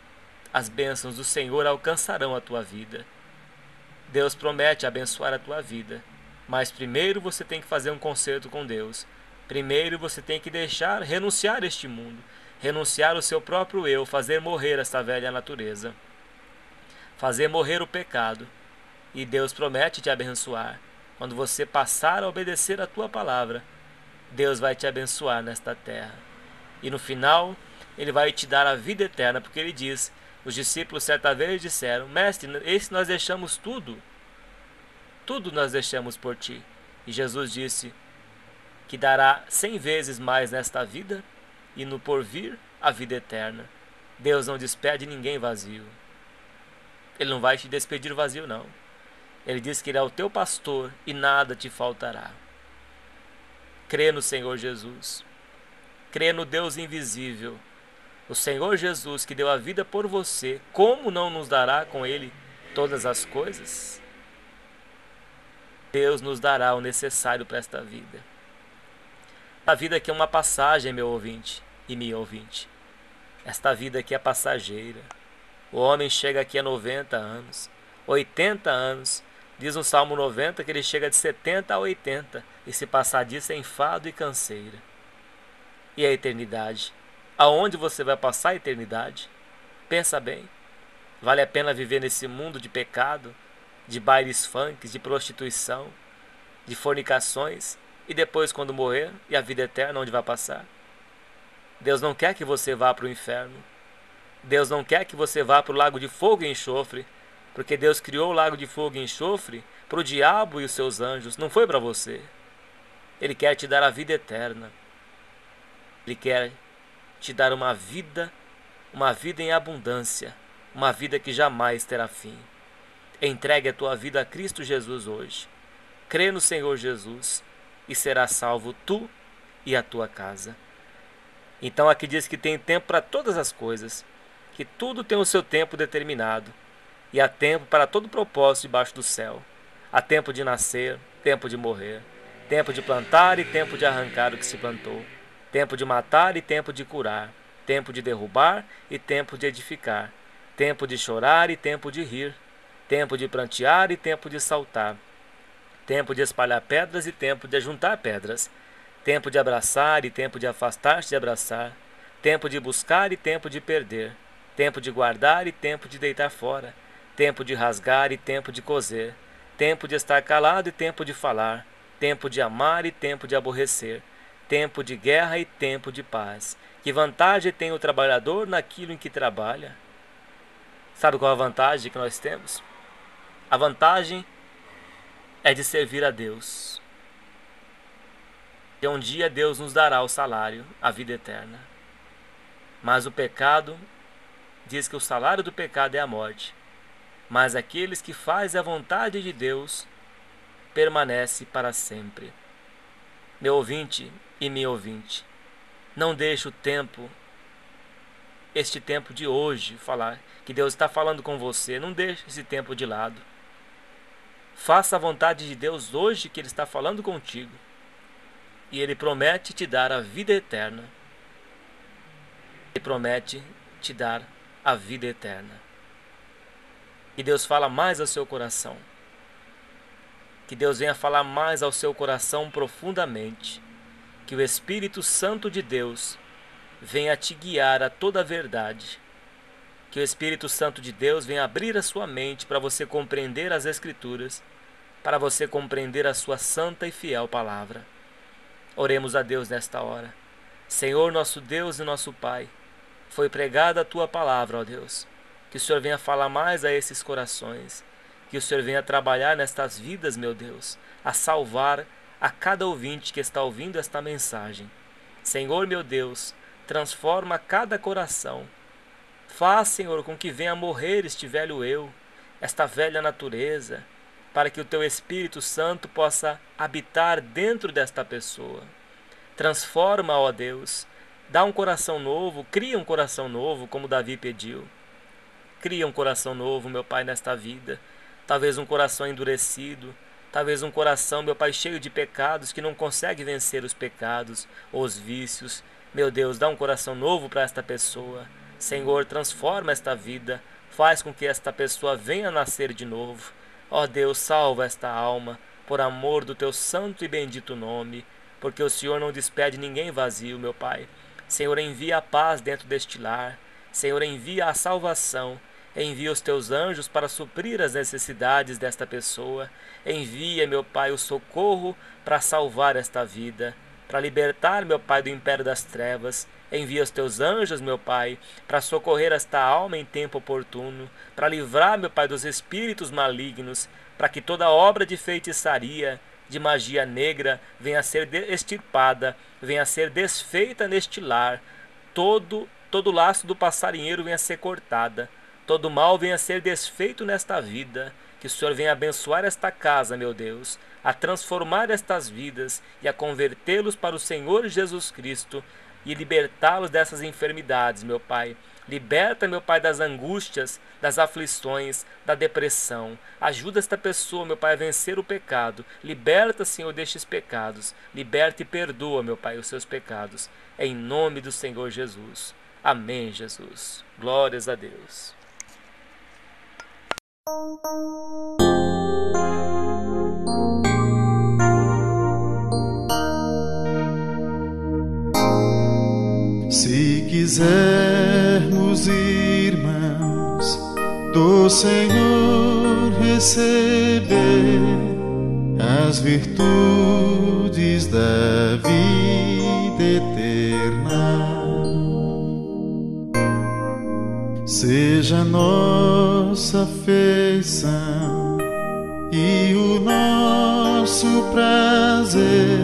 As bênçãos do Senhor alcançarão a tua vida. Deus promete abençoar a tua vida. Mas primeiro você tem que fazer um concerto com Deus. Primeiro você tem que renunciar a este mundo. Renunciar o seu próprio eu, fazer morrer esta velha natureza. Fazer morrer o pecado. E Deus promete te abençoar. Quando você passar a obedecer a tua palavra, Deus vai te abençoar nesta terra. E no final, Ele vai te dar a vida eterna, porque Ele diz, os discípulos certa vez disseram, Mestre, esse nós deixamos tudo. Tudo nós deixamos por ti. E Jesus disse que dará 100 vezes mais nesta vida e no porvir a vida eterna. Deus não despede ninguém vazio. Ele não vai te despedir vazio, não. Ele diz que Ele é o teu pastor e nada te faltará. Crê no Senhor Jesus. Crê no Deus invisível. O Senhor Jesus que deu a vida por você, como não nos dará com Ele todas as coisas? Deus nos dará o necessário para esta vida. A vida aqui é uma passagem, meu ouvinte e minha ouvinte. Esta vida aqui é passageira. O homem chega aqui a 90 anos, 80 anos. Diz no Salmo 90 que ele chega de 70 a 80 e se passar disso é enfado e canseira. E a eternidade? Aonde você vai passar a eternidade? Pensa bem. Vale a pena viver nesse mundo de pecado, de bailes funks, de prostituição, de fornicações, e depois quando morrer, e a vida eterna onde vai passar? Deus não quer que você vá para o inferno. Deus não quer que você vá para o lago de fogo e enxofre, porque Deus criou o lago de fogo e enxofre para o diabo e os seus anjos, não foi para você. Ele quer te dar a vida eterna. Ele quer te dar uma vida em abundância, uma vida que jamais terá fim. Entregue a tua vida a Cristo Jesus hoje. Crê no Senhor Jesus e será salvo tu e a tua casa. Então aqui diz que tem tempo para todas as coisas, que tudo tem o seu tempo determinado, e há tempo para todo propósito debaixo do céu. Há tempo de nascer, tempo de morrer, tempo de plantar e tempo de arrancar o que se plantou, tempo de matar e tempo de curar, tempo de derrubar e tempo de edificar, tempo de chorar e tempo de rir, tempo de prantear e tempo de saltar, tempo de espalhar pedras e tempo de ajuntar pedras, tempo de abraçar e tempo de afastar-se de abraçar, tempo de buscar e tempo de perder, tempo de guardar e tempo de deitar fora, tempo de rasgar e tempo de coser, tempo de estar calado e tempo de falar, tempo de amar e tempo de aborrecer, tempo de guerra e tempo de paz. Que vantagem tem o trabalhador naquilo em que trabalha? Sabe qual a vantagem que nós temos? A vantagem é de servir a Deus. E um dia Deus nos dará o salário, a vida eterna. Mas o pecado diz que o salário do pecado é a morte. Mas aqueles que fazem a vontade de Deus permanecem para sempre. Meu ouvinte e minha ouvinte, não deixe o tempo, este tempo de hoje, falar que Deus está falando com você. Não deixe esse tempo de lado. Faça a vontade de Deus hoje, que Ele está falando contigo. E Ele promete te dar a vida eterna. Ele promete te dar a vida eterna. Que Deus fala mais ao seu coração. Que Deus venha falar mais ao seu coração profundamente. Que o Espírito Santo de Deus venha te guiar a toda a verdade. Que o Espírito Santo de Deus venha abrir a sua mente para você compreender as Escrituras, para você compreender a sua santa e fiel palavra. Oremos a Deus nesta hora. Senhor, nosso Deus e nosso Pai, foi pregada a Tua palavra, ó Deus. Que o Senhor venha falar mais a esses corações. Que o Senhor venha trabalhar nestas vidas, meu Deus, a salvar a cada ouvinte que está ouvindo esta mensagem. Senhor, meu Deus, transforma cada coração. Faz, Senhor, com que venha a morrer este velho eu, esta velha natureza, para que o Teu Espírito Santo possa habitar dentro desta pessoa. Transforma, ó Deus, dá um coração novo, cria um coração novo, como Davi pediu. Cria um coração novo, meu Pai, nesta vida. Talvez um coração endurecido, talvez um coração, meu Pai, cheio de pecados, que não consegue vencer os pecados ou os vícios. Meu Deus, dá um coração novo para esta pessoa. Senhor, transforma esta vida, faz com que esta pessoa venha nascer de novo. Ó Deus, salva esta alma, por amor do Teu santo e bendito nome, porque o Senhor não despede ninguém vazio, meu Pai. Senhor, envia a paz dentro deste lar. Senhor, envia a salvação. Envia os Teus anjos para suprir as necessidades desta pessoa. Envia, meu Pai, o socorro para salvar esta vida, para libertar, meu Pai, do império das trevas. Envia os Teus anjos, meu Pai, para socorrer esta alma em tempo oportuno, para livrar, meu Pai, dos espíritos malignos, para que toda obra de feitiçaria, de magia negra, venha a ser extirpada, venha a ser desfeita neste lar. Todo todo laço do passarinheiro venha a ser cortada, todo mal venha a ser desfeito nesta vida, que o Senhor venha abençoar esta casa, meu Deus, a transformar estas vidas e a convertê-los para o Senhor Jesus Cristo e libertá-los dessas enfermidades, meu Pai. Liberta, meu Pai, das angústias, das aflições, da depressão. Ajuda esta pessoa, meu Pai, a vencer o pecado. Liberta, Senhor, destes pecados. Liberta e perdoa, meu Pai, os seus pecados. Em nome do Senhor Jesus. Amém, Jesus. Glórias a Deus. Se quisermos, irmãos, do Senhor receber as virtudes da vida eterna, seja nossa afeição e o nosso prazer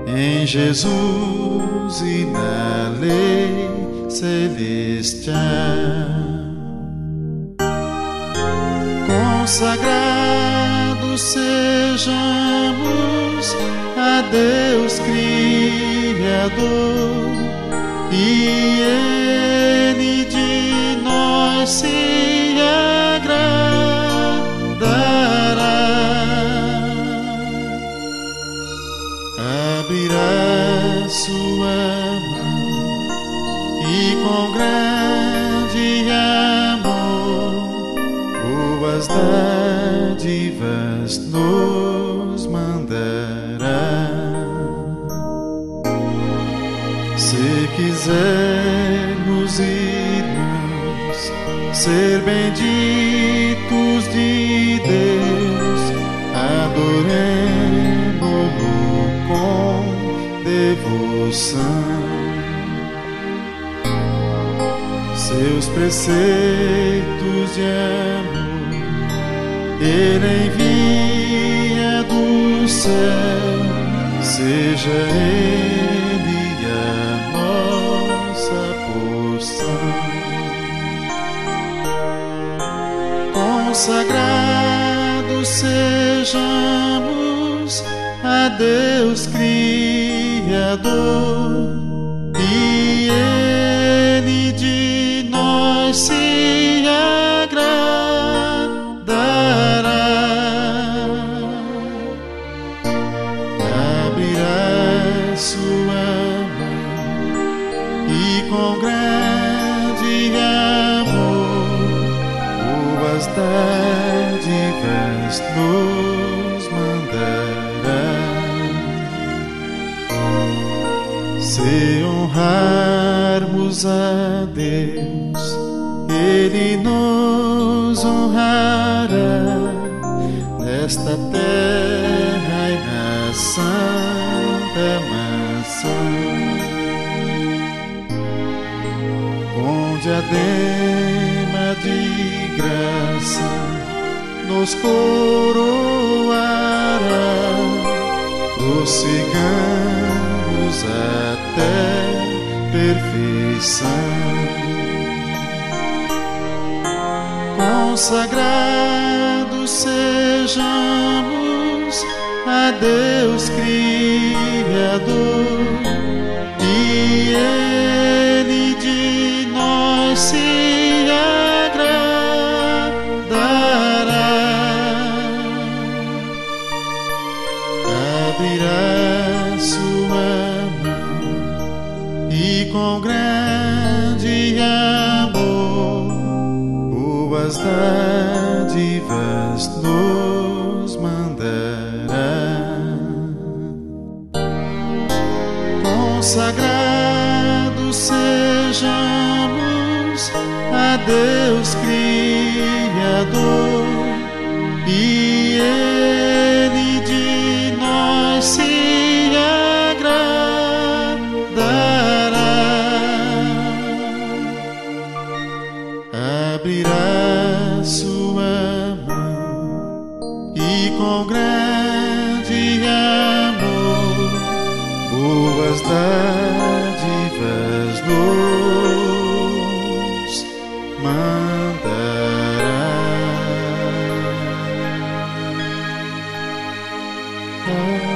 em Jesus e na lei celestial. Consagrados sejamos a Deus Criador, e Ele de nós se agradará. Abrirá sua mão e com grande amor boas dádivas nos mandará. Se quisermos, irmãos, ser benditos de Deus, adoremo-lo com devoção. Seus preceitos de amor Ele envia do céu, seja Ele a nossa porção. Consagrados sejamos a Deus Criador, e Ele de nós se agradará. Abrirá sua mão e com grande amor boas dádivas nos mandará. Se honrarmos a Deus, Ele nos honrará nesta terra e na santa mansão, com diadema de graça nos coroará, prossigamos até perfeição. Consagrados sejamos a Deus Criador, e Ele de nós se agradará. Abrirá sua mão e com grande amor boas dádivas nos mandará. Consagrados sejamos a Deus Criador, e Ele de nós se agradará. Abrirá sua mão e com grande amor boas dádivas nos Ah.